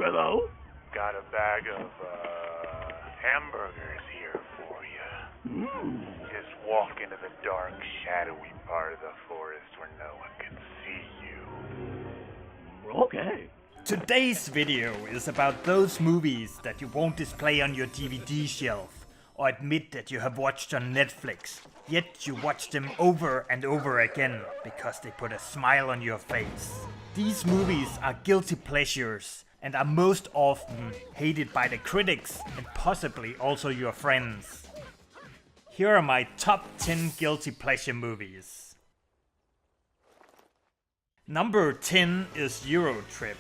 Hello? Got a bag of, hamburgers here for you. Just walk into the dark, shadowy part of the forest where no one can see you. Okay. Today's video is about those movies that you won't display on your DVD shelf or admit that you have watched on Netflix, yet you watch them over and over again because they put a smile on your face. These movies are guilty pleasures and are most often hated by the critics and possibly also your friends. Here are my top 10 guilty pleasure movies. Number 10 is Eurotrip.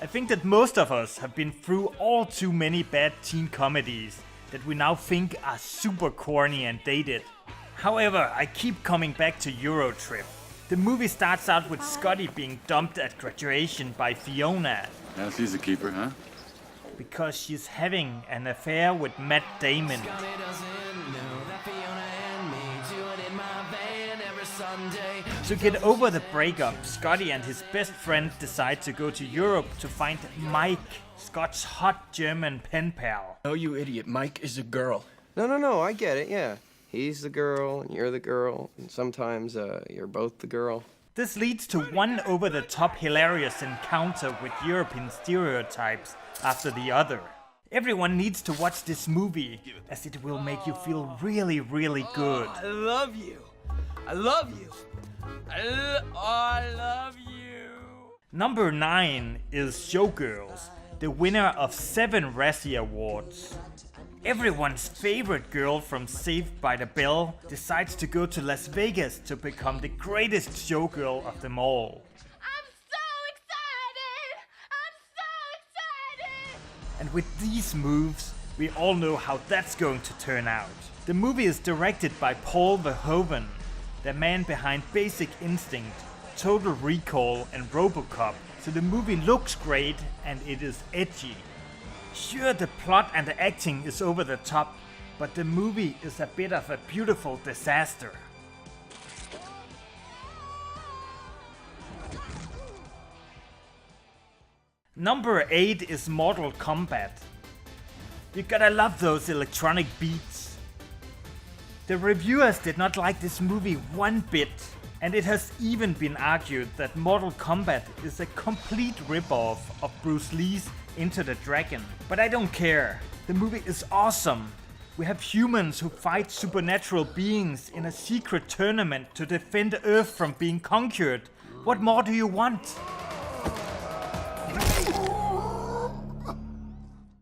I think that most of us have been through all too many bad teen comedies that we now think are super corny and dated. However, I keep coming back to Eurotrip. The movie starts out with Scotty being dumped at graduation by Fiona. Now she's a keeper, huh? Because she's having an affair with Matt Damon. To get over the breakup, Scotty and his best friend decide to go to Europe to find Mike, Scott's hot German pen pal. Oh, you idiot. Mike is a girl. No, I get it, yeah. He's the girl, and you're the girl, and sometimes you're both the girl. This leads to one over-the-top hilarious encounter with European stereotypes after the other. Everyone needs to watch this movie, as it will make you feel really, really good. I love you. I love you. I love you. Number 9 is Showgirls, the winner of 7 Razzie Awards. Everyone's favorite girl from Saved by the Bell decides to go to Las Vegas to become the greatest showgirl of them all. I'm so excited! And with these moves, we all know how that's going to turn out. The movie is directed by Paul Verhoeven, the man behind Basic Instinct, Total Recall and RoboCop, so the movie looks great and it is edgy. Sure, the plot and the acting is over the top, but the movie is a bit of a beautiful disaster. Number 8 is Mortal Kombat. You gotta love those electronic beats. The reviewers did not like this movie one bit, and it has even been argued that Mortal Kombat is a complete ripoff of Bruce Lee's Enter the Dragon. But I don't care. The movie is awesome. We have humans who fight supernatural beings in a secret tournament to defend Earth from being conquered. What more do you want?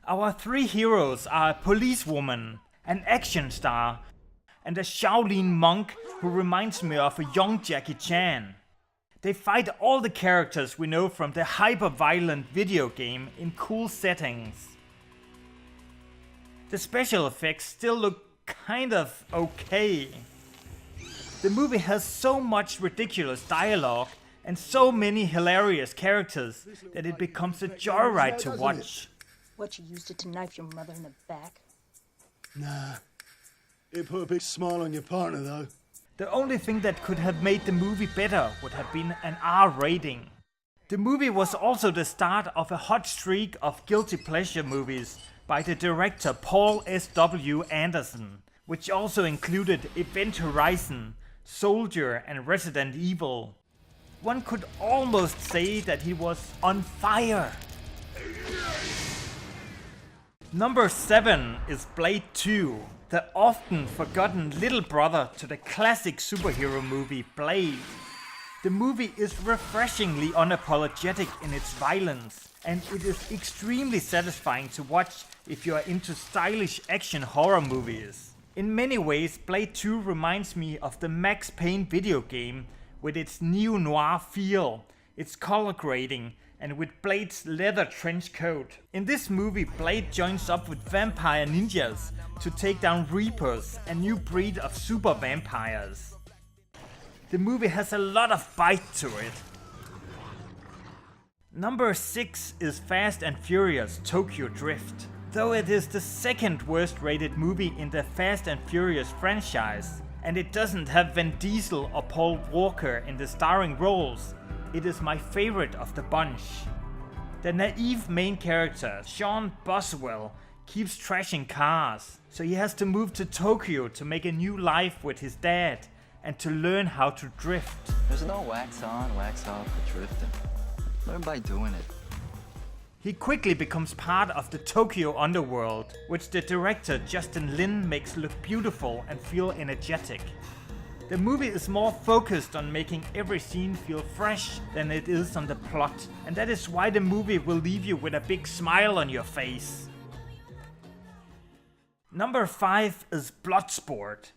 Our 3 heroes are a policewoman, an action star, and a Shaolin monk who reminds me of a young Jackie Chan. They fight all the characters we know from the hyper-violent video game in cool settings. The special effects still look kind of okay. The movie has so much ridiculous dialogue and so many hilarious characters that it becomes a joyride to watch. What, you used it to knife your mother in the back? Nah. It put a big smile on your partner, though. The only thing that could have made the movie better would have been an R rating. The movie was also the start of a hot streak of guilty pleasure movies by the director Paul S.W. Anderson, which also included Event Horizon, Soldier and Resident Evil. One could almost say that he was on fire. Number 7 is Blade 2. The often forgotten little brother to the classic superhero movie Blade. The movie is refreshingly unapologetic in its violence, and it is extremely satisfying to watch if you are into stylish action horror movies. In many ways, Blade 2 reminds me of the Max Payne video game with its neo-noir feel, its color grading, and with Blade's leather trench coat. In this movie, Blade joins up with vampire ninjas to take down Reapers, a new breed of super vampires. The movie has a lot of bite to it. Number 6 is Fast and Furious Tokyo Drift. Though it is the second worst rated movie in the Fast and Furious franchise, and it doesn't have Vin Diesel or Paul Walker in the starring roles, it is my favorite of the bunch. The naive main character, Sean Boswell, keeps trashing cars, so he has to move to Tokyo to make a new life with his dad and to learn how to drift. There's no wax on, wax off for drifting. Learn by doing it. He quickly becomes part of the Tokyo underworld, which the director Justin Lin makes look beautiful and feel energetic. The movie is more focused on making every scene feel fresh than it is on the plot, and that is why the movie will leave you with a big smile on your face. Number 5 is Bloodsport.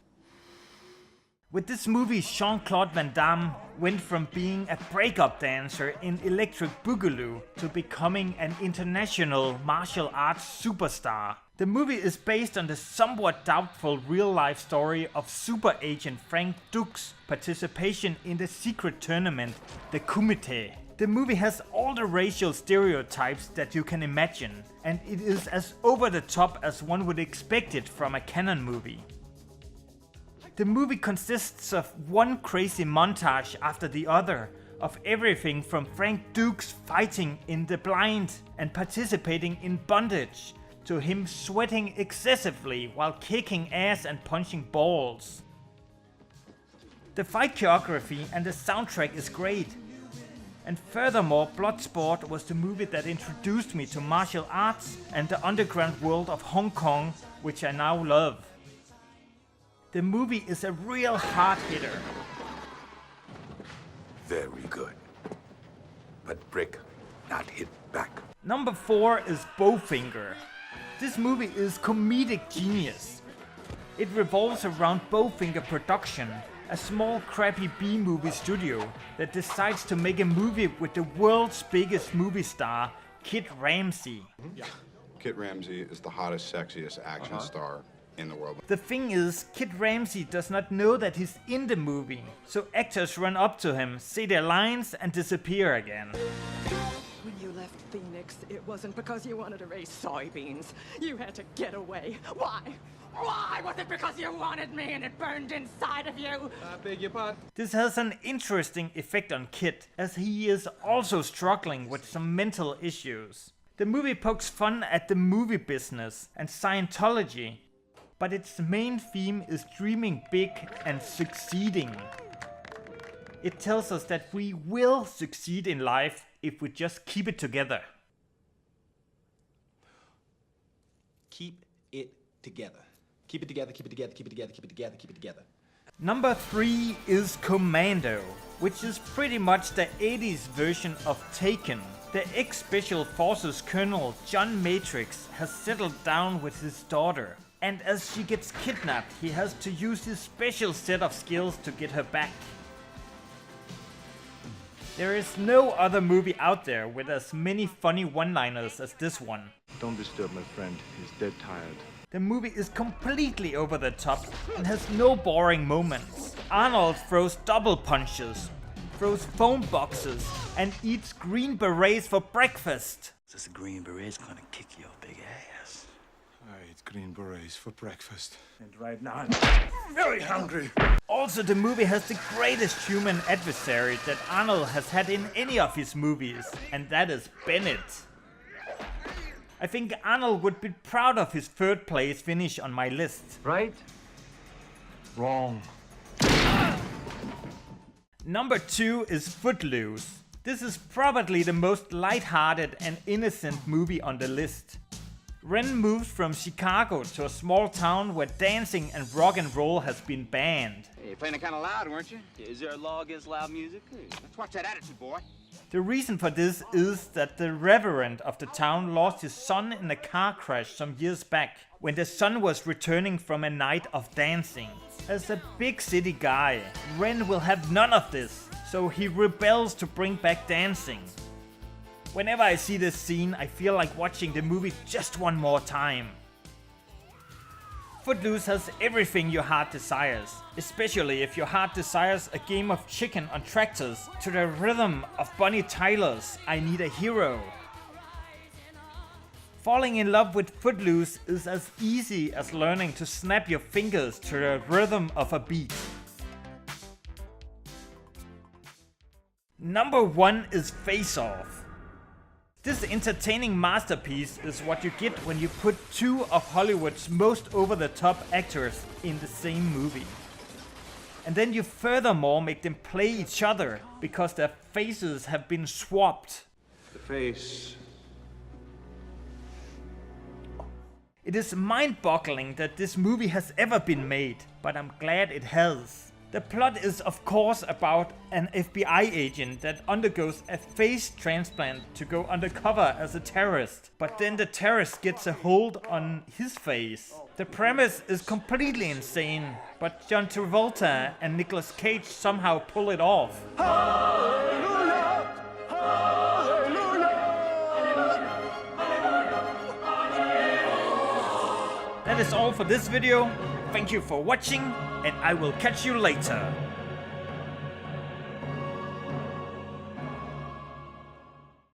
With this movie, Jean-Claude Van Damme went from being a breakup dancer in Electric Boogaloo to becoming an international martial arts superstar. The movie is based on the somewhat doubtful real-life story of super agent Frank Duke's participation in the secret tournament, the Kumite. The movie has all the racial stereotypes that you can imagine, and it is as over the top as one would expect it from a canon movie. The movie consists of one crazy montage after the other, of everything from Frank Dukes fighting in the blind and participating in bondage, to him sweating excessively while kicking ass and punching balls. The fight choreography and the soundtrack is great. And furthermore, Bloodsport was the movie that introduced me to martial arts and the underground world of Hong Kong, which I now love. The movie is a real hard hitter. Very good. But break, not hit back. Number 4 is Bowfinger. This movie is comedic genius. It revolves around Bowfinger Production, a small crappy B-movie studio that decides to make a movie with the world's biggest movie star, Kit Ramsey. Yeah. Kit Ramsey is the hottest, sexiest action star in the world. The thing is, Kit Ramsey does not know that he's in the movie, so actors run up to him, say their lines and disappear again. When you left Phoenix, it wasn't because you wanted to raise soybeans. You had to get away. Why? Why? Was it because you wanted me and it burned inside of you? I beg your pardon? This has an interesting effect on Kit, as he is also struggling with some mental issues. The movie pokes fun at the movie business and Scientology, but its main theme is dreaming big and succeeding. It tells us that we will succeed in life if we just keep it together. Keep it together. Keep it together, keep it together, keep it together, keep it together, keep it together. Number 3 is Commando, which is pretty much the 80s version of Taken. The ex-Special Forces Colonel John Matrix has settled down with his daughter, and as she gets kidnapped, he has to use his special set of skills to get her back. There is no other movie out there with as many funny one-liners as this one. Don't disturb my friend, he's dead tired. The movie is completely over the top and has no boring moments. Arnold throws double punches, throws foam boxes, and eats green berets for breakfast. This green beret's gonna kick your big ass. I eat green berets for breakfast. And right now I'm very hungry. Also, the movie has the greatest human adversary that Arnold has had in any of his movies, and that is Bennett. I think Arnold would be proud of his third place finish on my list. Right? Wrong. Number 2 is Footloose. This is probably the most light-hearted and innocent movie on the list. Ren moves from Chicago to a small town where dancing and rock and roll has been banned. Hey, you're playing it kind of loud, weren't you? Is there a law against loud music? Let's watch that attitude, boy. The reason for this is that the reverend of the town lost his son in a car crash some years back, when the son was returning from a night of dancing. As a big city guy, Ren will have none of this, so he rebels to bring back dancing. Whenever I see this scene, I feel like watching the movie just one more time. Footloose has everything your heart desires, especially if your heart desires a game of chicken on tractors to the rhythm of Bonnie Tyler's I Need a Hero. Falling in love with Footloose is as easy as learning to snap your fingers to the rhythm of a beat. Number 1 is Face Off. This entertaining masterpiece is what you get when you put two of Hollywood's most over-the-top actors in the same movie. And then you furthermore make them play each other because their faces have been swapped. The face. It is mind-boggling that this movie has ever been made, but I'm glad it has. The plot is of course about an FBI agent that undergoes a face transplant to go undercover as a terrorist, but then the terrorist gets a hold on his face. The premise is completely insane, but John Travolta and Nicolas Cage somehow pull it off. Hallelujah! Hallelujah! That is all for this video. Thank you for watching, and I will catch you later.